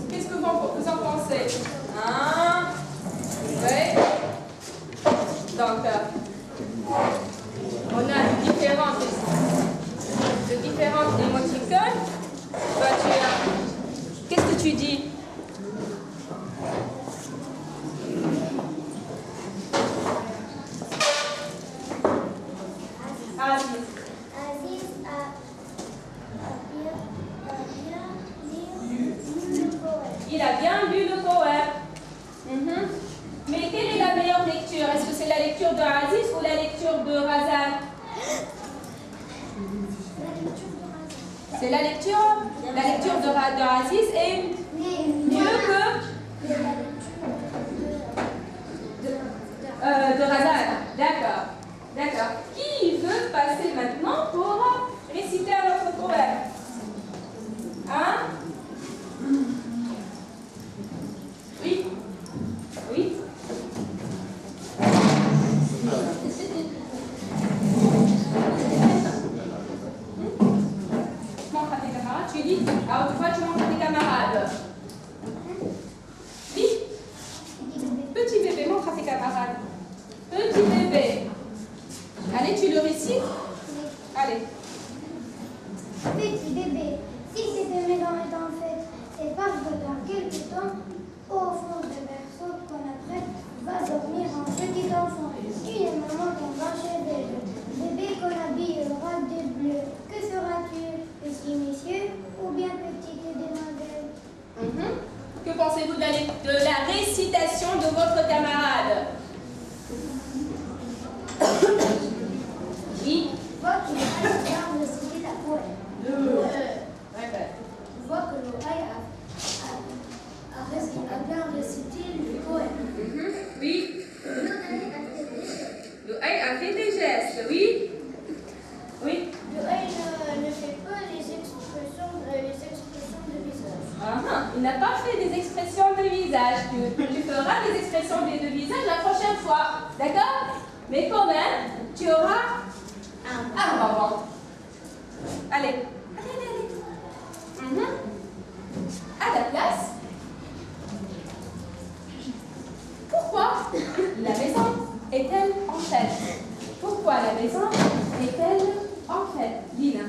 Qu'est-ce que tu dis? Aziz. Aziz a bien lu le poème. Il a bien lu le poème. Mais quelle est la meilleure lecture? Est-ce que c'est la lecture de Aziz ou la lecture de Razan? C'est la lecture de Aziz est mieux que de Razan. D'accord. D'accord. Qui veut passer maintenant pour réciter un autre poème? Hein? Oui? Oui? Montre à tes camarades, tu dis, autrefois tu montres à tes camarades. Oui? Petit bébé, montre à tes camarades. Petit bébé. Allez, tu le récites? Allez. Petit bébé, si cette maison est en fête, c'est parce que dans quelques temps, au fond du berceau qu'on apprête, va dormir un petit enfant. Une maman qu'on va chez elle. Bébé qu'on habillera de bleu. Que seras-tu, petit monsieur ou bien petite demoiselle? Que pensez-vous de la récitation de votre camarade? Oui? Je vois qu'il a bien récité la poème. Je vois que l'oreille a bien récité le poème. Oui? L'oreille a fait des gestes, oui? Oui? L'oreille ne fait pas les expressions de visage. Il n'a pas fait des expressions de visage. Tu feras des expressions de visage la prochaine fois. D'accord? Mais quand même, tu auras un moment. Allez. À ta place. Pourquoi la maison est-elle en fête? Pourquoi la maison est-elle en fête? Lina.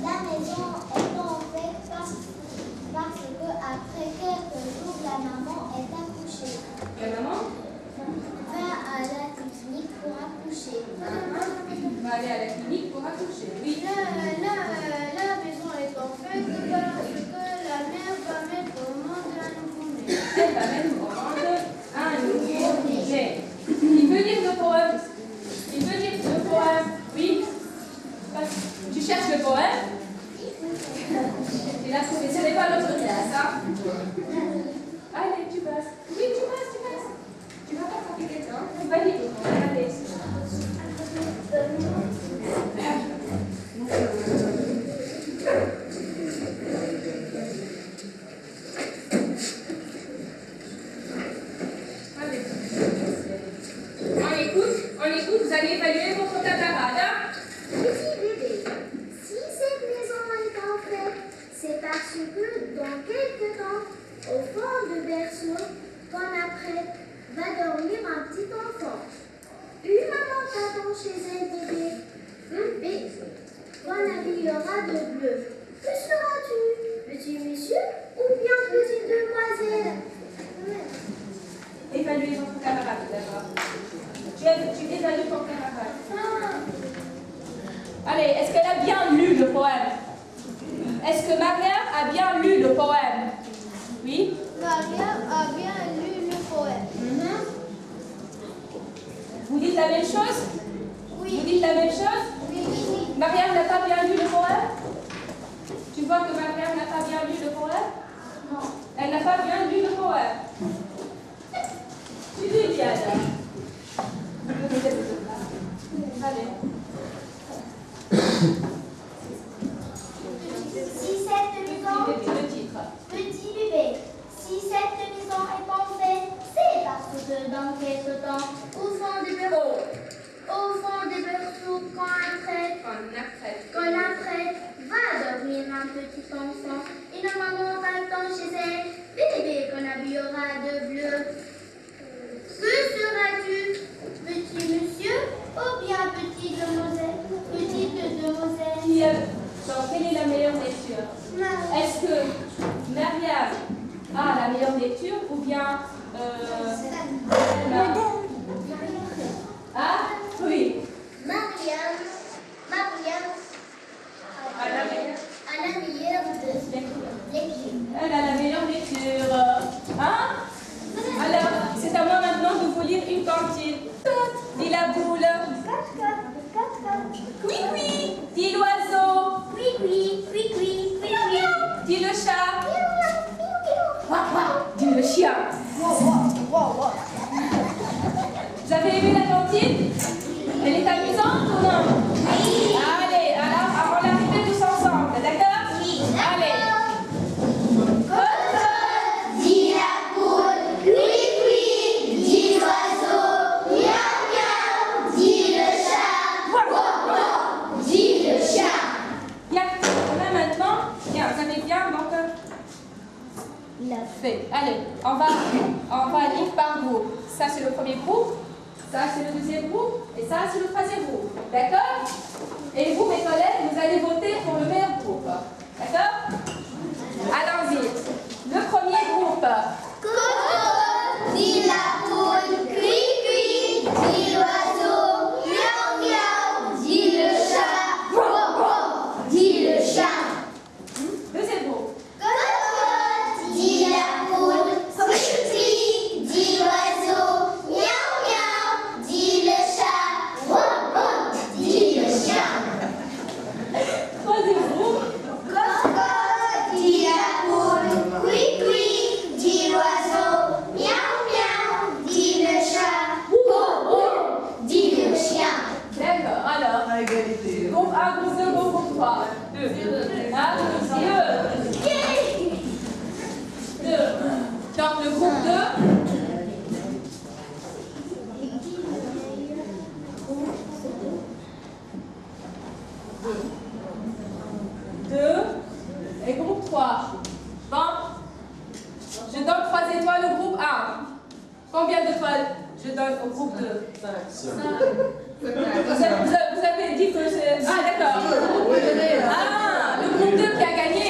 La maison est en fête parce que après quelques jours, la maman est accouchée. La maman Va à la clinique pour accoucher. va aller à la clinique pour accoucher. Oui. La maison est en fête parce que la mère va mettre au monde un nouveau-né. Elle va mettre au monde un nouveau-né. Il veut lire le poème. Il veut lire le poème. Oui. Tu cherches le poème? Et là, ce n'est pas notre classe, hein? Allez, tu passes. Oui, tu passes. Tu vas pas fatiguer, hein? Tu vas lire le poème. Allez. On écoute, vous allez évaluer votre camarade. Petit bébé, si cette maison est en fête, c'est parce que dans quelques temps, au fond du berceau qu'on apprête, va dormir un petit enfant. Une maman t'attend chez elle, bébé. Qu'on habillera de bleu. Que seras-tu, petit monsieur ou bien petite demoiselle? Évaluez votre camarade d'abord. Tu évalues ton camarade. Allez, est-ce qu'elle a bien lu le poème? Est-ce que Maria a bien lu le poème? Oui? Maria a bien lu le poème. Vous dites la même chose? Oui. Vous dites la même chose? Oui. Mariam n'a pas bien lu le poème? Tu vois que Mariam n'a pas bien lu le poème? Non. Elle n'a pas bien lu le poème. Tu dis, Diana. Allez. Si cette maison, Le titre. petit bébé, si cette maison est en fête, c'est parce que dans quelque temps, au fond des berceaux, qu'on apprête, va dormir un petit enfant. Une maman t'attend chez elle, bébé qu'on habillera de bleu. Que seras-tu, petit monsieur, ou bien petite demoiselle? Donc, quelle est la meilleure lecture? Maria. est-ce que Myriam a la meilleure lecture ou bien ah oui. Mariam a la meilleure lecture. Elle a la meilleure lecture. Hein? Alors, c'est à moi maintenant de vous lire une cantine. Dit la boule. Oui, oui. Dit l'oiseau. Oui. Dit le chat. Dit le chien. Vous avez aimé la cantine? Elle est amusante ou non? Oui. Allez, alors on la répète tous ensemble, d'accord? Oui. Allez. Dit la poule, oui, dit l'oiseau, miaou, dit le chat, dit le chien. Bien, on a maintenant, bien, vous avez bien, donc, fait. Allez, on va lire par groupe. Ça, c'est le premier groupe, ça, c'est le deuxième groupe, et ça, c'est le troisième groupe. D'accord? Et vous, mes collègues, vous allez voter pour le meilleur groupe. D'accord? Allons-y. Le premier groupe. Coco, dit la poule, cui, dit l'oiseau, miaou, dit le chat, dit le chien. Deuxième groupe. Coco, dit la poule, cui, dit l'oiseau, miaou, dit le chat, dit le chien. Troisième groupe. Coco, dit la poule, cui, dit l'oiseau, miaou, dit le chat, dit le chien. D'accord, alors. Groupe 1, groupe 2, groupe 3. 2. 2. Donc le groupe 2. Et groupe 3. Bon. Je donne 3 étoiles au groupe 1. Combien d'étoiles je donne au groupe 2? 5. Vous avez dit que c'est... Ah, d'accord. Ah, le groupe 2 qui a gagné.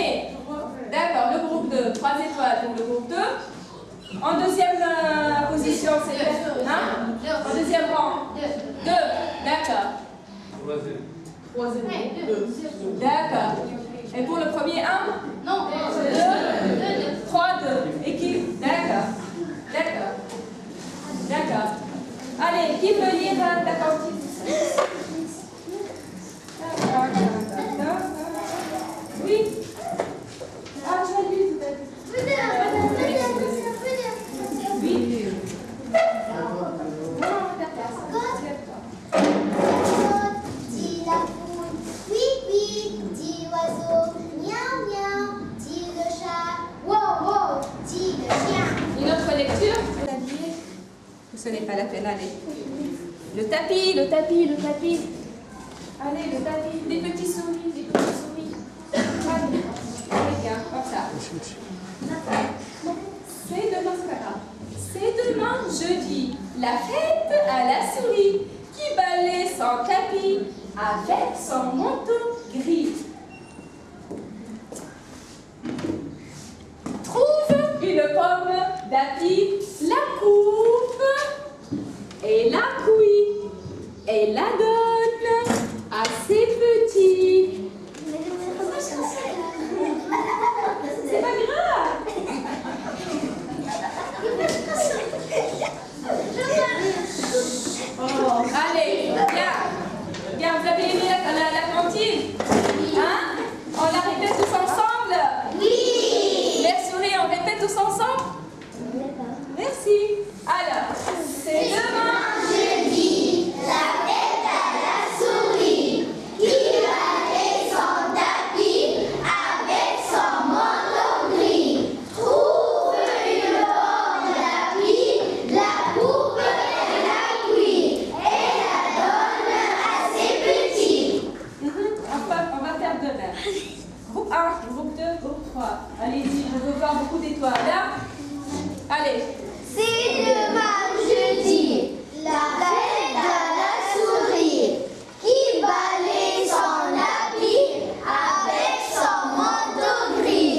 D'accord, le groupe 2. 3 étoiles pour le groupe 2. En deuxième position, c'est... Hein? En deuxième rang. 2. D'accord. D'accord. Et pour le premier 1? Non. 2. 3, 2. Équipe. D'accord. D'accord. Allez, qui veut lire la cantine? Oui. Ah, tu as lu tout à l'heure. Oui. Dit la poule, oui, dit l'oiseau, miaou, dit le chat, dit le chien. Une autre lecture? Ce n'est pas la peine, allez. Le tapis. Allez, le tapis. Des petits souris. Allez, bien, comme ça. C'est demain, c'est pas grave. C'est demain, jeudi, la fête à la souris, qui balaie son tapis avec son manteau gris. Trouve une pomme d'api, la coupe et la cuit et la donne à ses petits. C'est pas grave. Allez, bien, vous avez aimé la cantine? Hein? On la répète tous ensemble? Oui. Les souris, on répète tous ensemble? Merci. Alors, c'est demain. Jeudi, la fête à la souris, qui balaie son tapis avec son manteau gris. Trouve une pomme d'api, la coupe et la cuit, et la donne à ses petits. On va faire de même. Groupe 1, groupe 2, groupe 3. Allez-y, je veux voir beaucoup d'étoiles. Là. Allez. C'est demain jeudi, la fête à la souris, qui balaie son habit avec son manteau gris.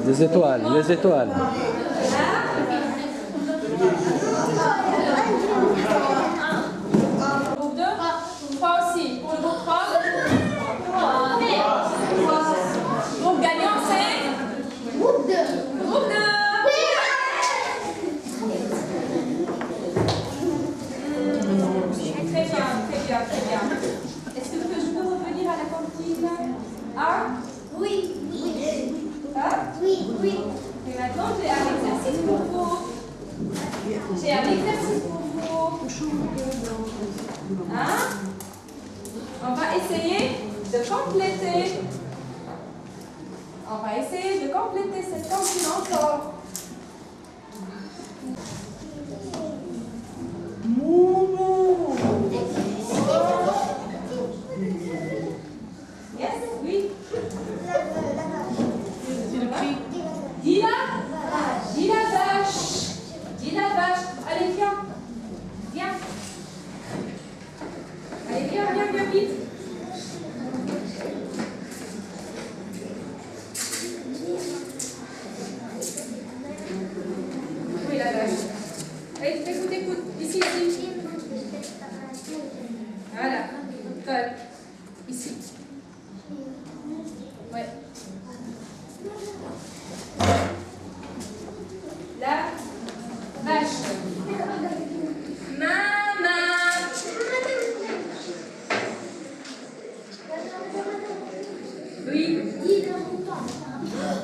Les étoiles, les étoiles. Groupe 2, 3 aussi. Pour le groupe 3, 3. Groupe gagnant, c'est Groupe 2. groupe 2. Très bien, très bien, très bien. Est-ce que je peux revenir à la cantine? Hein? Oui. Hein? Oui. Et maintenant, j'ai un exercice pour vous. J'ai un exercice pour vous. Hein? On va essayer de compléter. On va essayer de compléter cette cantine encore. Yes, oui. Dis la vache. Dis la vache. Allez, viens. Viens. Allez, viens, vite. Oui, la vache. Allez, écoute. Ici. Voilà. Colle. Ici. Ouais. La vache. Maman. Oui.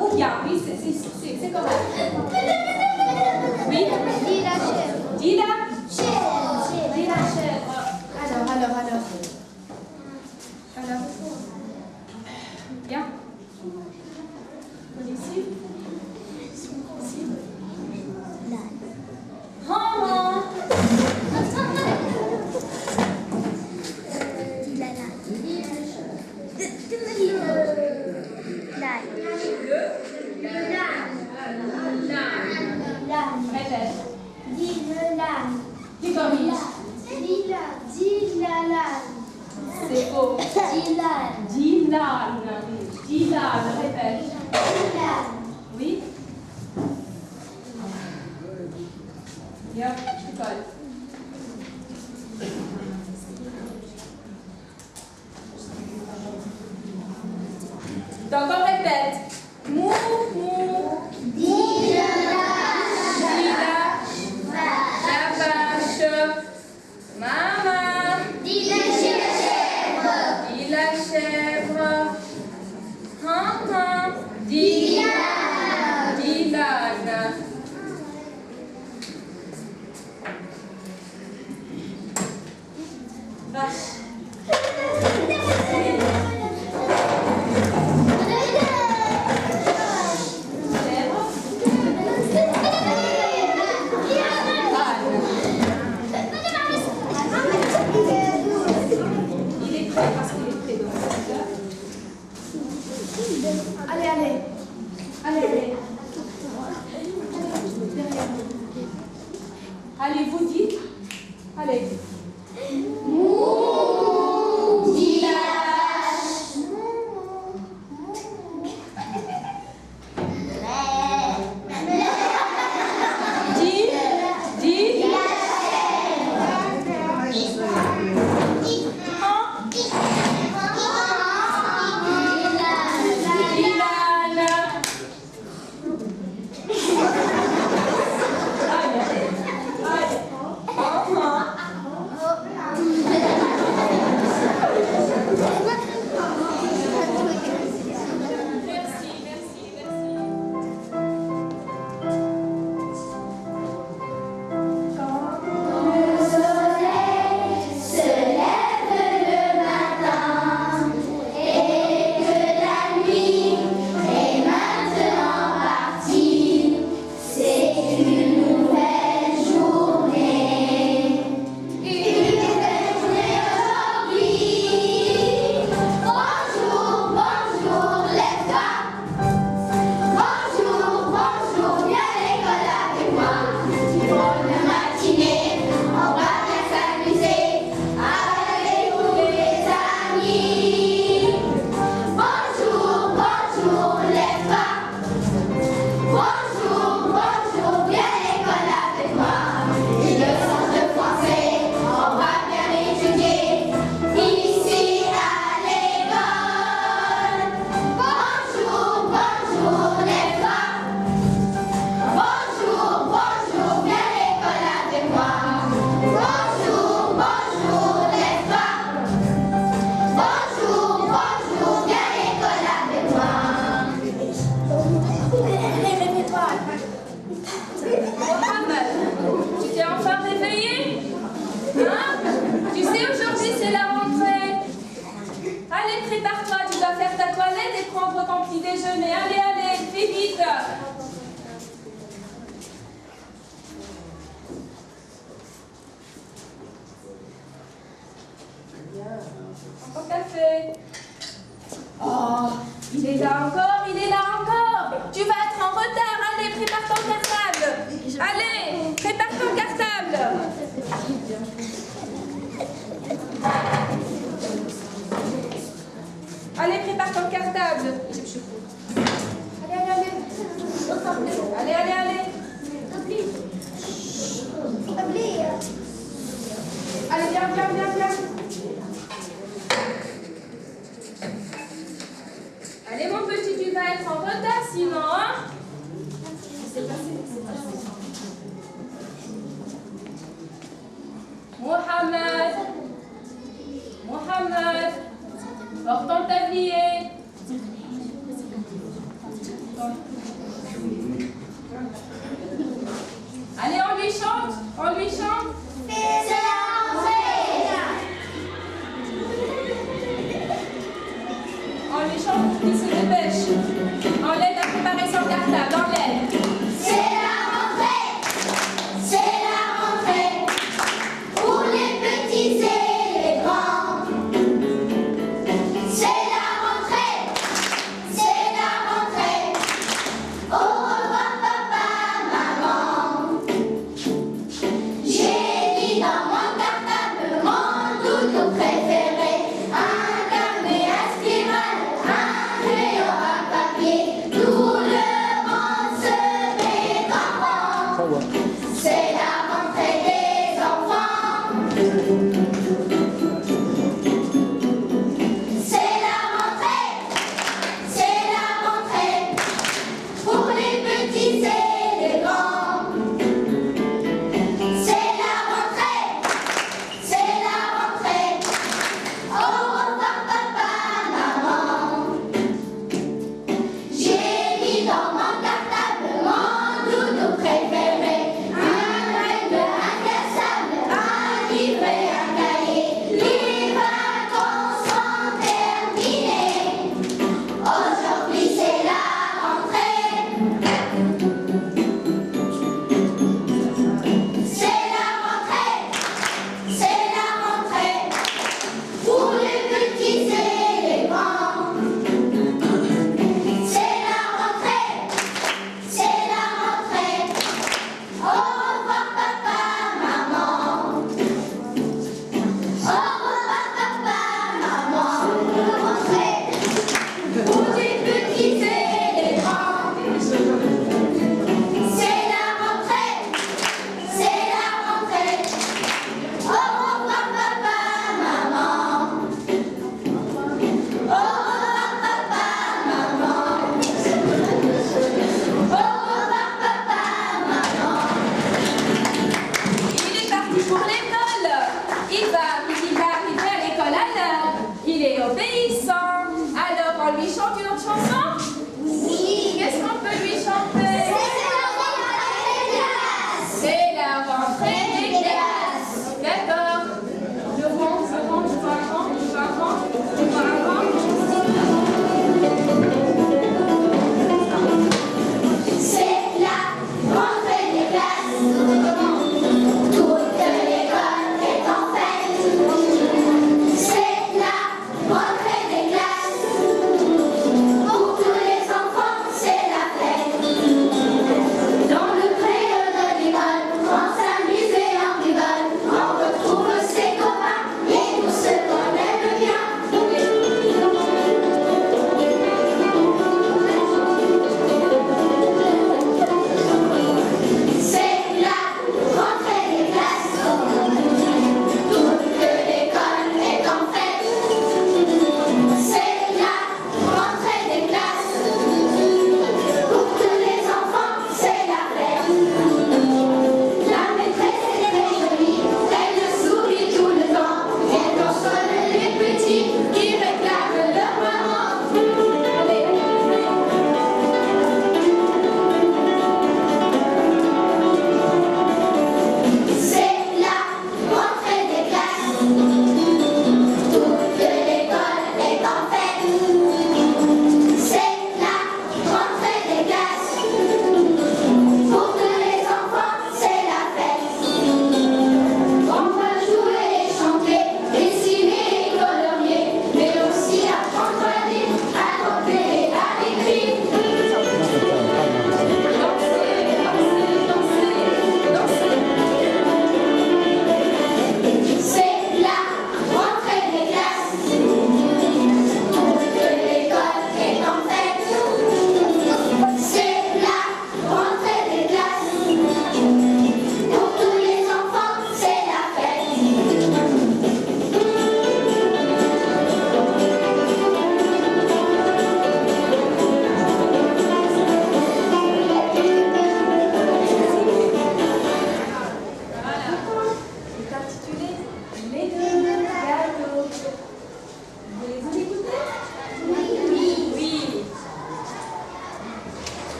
Oh bien, oui, c'est correct. Oui. Dis la chèvre. Dis la Chèvre. Dis la chèvre. Alors. Bien. Ici. Maman. Répète. Dis le lane. Qui corrige? Dis la lane. C'est faux. Dylan. Dylan, répète. Dylan. Oui. Bien, tu colles. Donc on répète. Mou. Dis La vache. Maman. Dis la chèvre. Dis la chèvre. Maman. Dylan. Vache. Il est prêt parce qu'il est prêt donc. Allez. Allez, vous dites. Allez. Mou. Encore café. Oh, il est là encore, il est là encore. Tu vas être en retard. Allez, prépare ton cartable. Allez, prépare ton cartable. Allez, prépare ton cartable. Allez, allez, allez. Allez, allez, allez. Allez, viens, viens, viens, viens. Allez, mon petit, tu vas être en retard sinon, hein? C'est passé. Mohamed. Mohamed. Porte ton tablier. Allez, on lui chante. On lui chante. C'est la rentrée. On lui chante, il se dépêche. On l'aide à préparer son cartable. On l'aide. C'est la rentrée. C'est la rentrée. Pour les petits et les grands. C'est la rentrée. C'est la rentrée. Au revoir papa, maman. J'ai mis dans mon cartable mon doudou préféré. Un carnet à spirale, un crayon à papier. Tout le monde se met en rang. C'est la rentrée des enfants. C'est la rentrée pour les petits et les grands. C'est la rentrée, au revoir papa, maman. J'ai mis dans mon cartable mon doudou préféré. Un règle incassable, un livret, un cahier. Les vacances sont terminées. Aujourd'hui c'est la rentrée. C'est la rentrée pour les petits et les grands. C'est la rentrée. Au revoir papa, maman. Au revoir papa, maman. Rentrée pour les petits et les grands. C'est la rentrée. Au revoir papa, maman. Au revoir papa, maman. Au revoir papa, maman. Il est parti pour l'école. Il va arriver à l'école à l'heure. Il est obéissant. Alors, on lui chante une autre chanson? Oui. Qu'est-ce qu'on peut lui chanter? C'est la rentrée des classes. D'accord. Je vois un C'est la rentrée des classes. Toute l'école est en fête. C'est la rentrée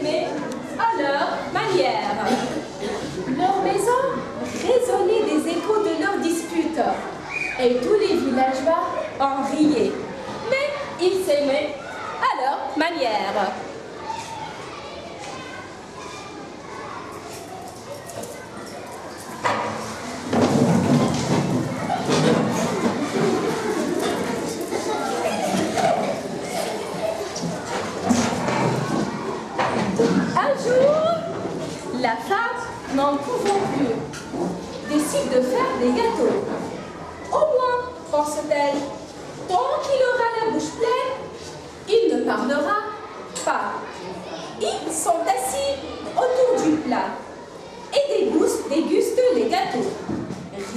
s'aimaient à leur manière. Leur maison résonnait des échos de leurs disputes et tous les villageois en riaient. Mais ils s'aimaient à leur manière. Un jour, la femme, n'en pouvant plus, décide de faire des gâteaux. Au moins, pense-t-elle, tant qu'il aura la bouche pleine, il ne parlera pas. Ils sont assis autour du plat et dégustent les gâteaux.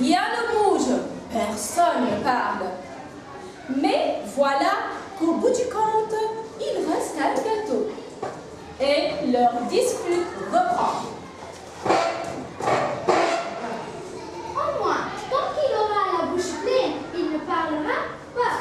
Rien ne bouge, personne ne parle. Mais voilà qu'au bout du compte, il reste un gâteau. Et leur dispute reprend. Au moins, tant qu'il aura la bouche pleine, il ne parlera pas.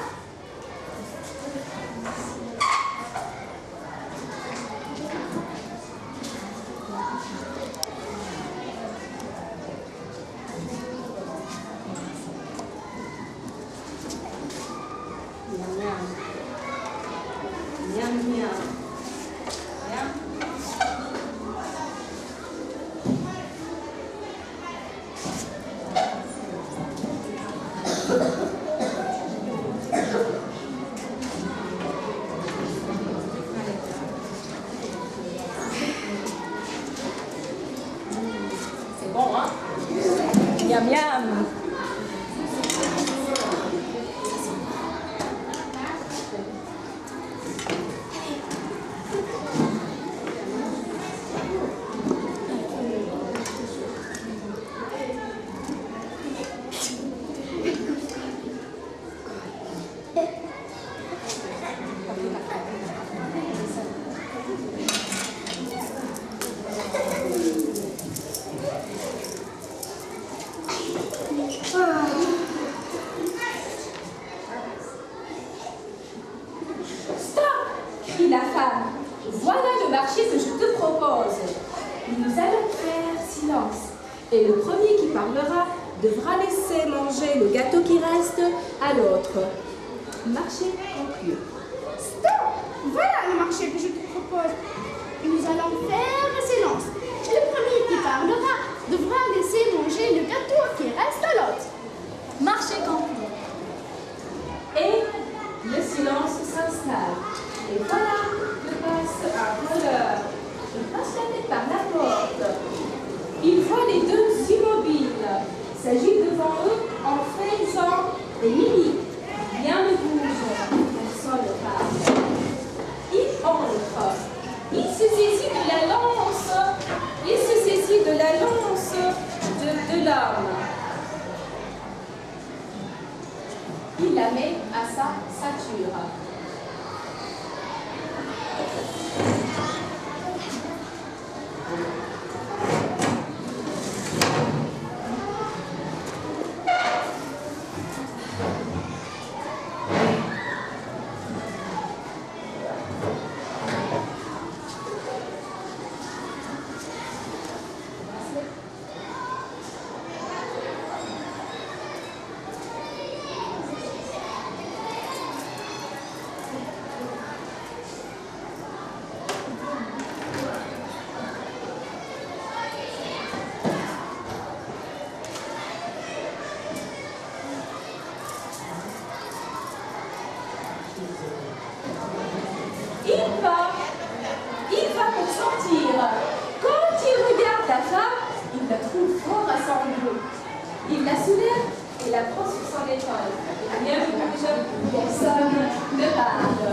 C'est bon, hein? Miam miam. La femme, voilà le marché que je te propose. Nous allons faire silence. Et le premier qui parlera devra laisser manger le gâteau qui reste à l'autre. Marché conclu. Stop! Voilà le marché que je te propose. Nous allons faire silence. Et le premier qui parlera devra laisser manger le gâteau qui reste à l'autre. Marché conclu. Et le silence s'installe. Et voilà que passe un voleur. Il passe la tête par la porte. Il voit les deux immobiles. Il s'agit devant eux en faisant des mimiques. Rien ne bouge. Personne ne parle. Il entre. Il se saisit de la lance. Il se saisit de la lance de l'homme. Il la met à sa ceinture. Il va pour sortir. Quand il regarde la femme, il la trouve fort à son goût. Il la soulève et la prend sur son épaule. Rien ne bouge, personne ne parle.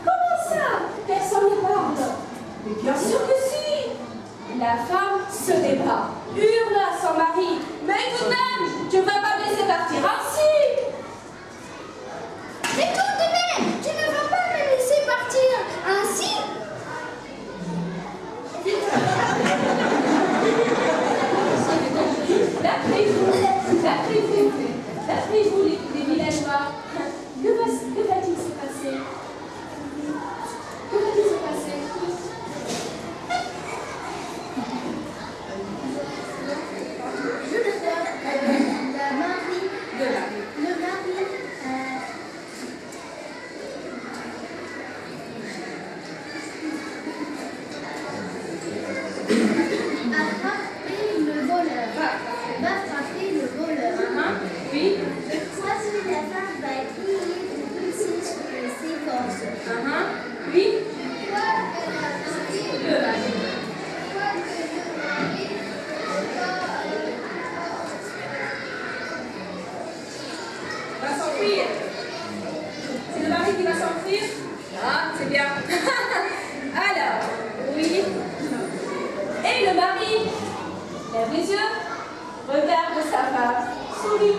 Comment ça? Personne ne parle. Mais bien sûr que si. La femme se débat, hurle à son mari. Mais tout de même, tu ne vas pas me laisser partir ainsi. Mais tout de même, tu ne vas pas me laisser partir ainsi? D'après vous, les villageois, que va-t-il se passer? Que va-t-il se passer? Oui. La femme va crier pour pousser sur ses forces. Oui. Va s'enfuir. C'est le mari qui va s'enfuir? Ah, c'est bien. Alors, oui. Et le mari lève les yeux, regarde sa femme, sourit.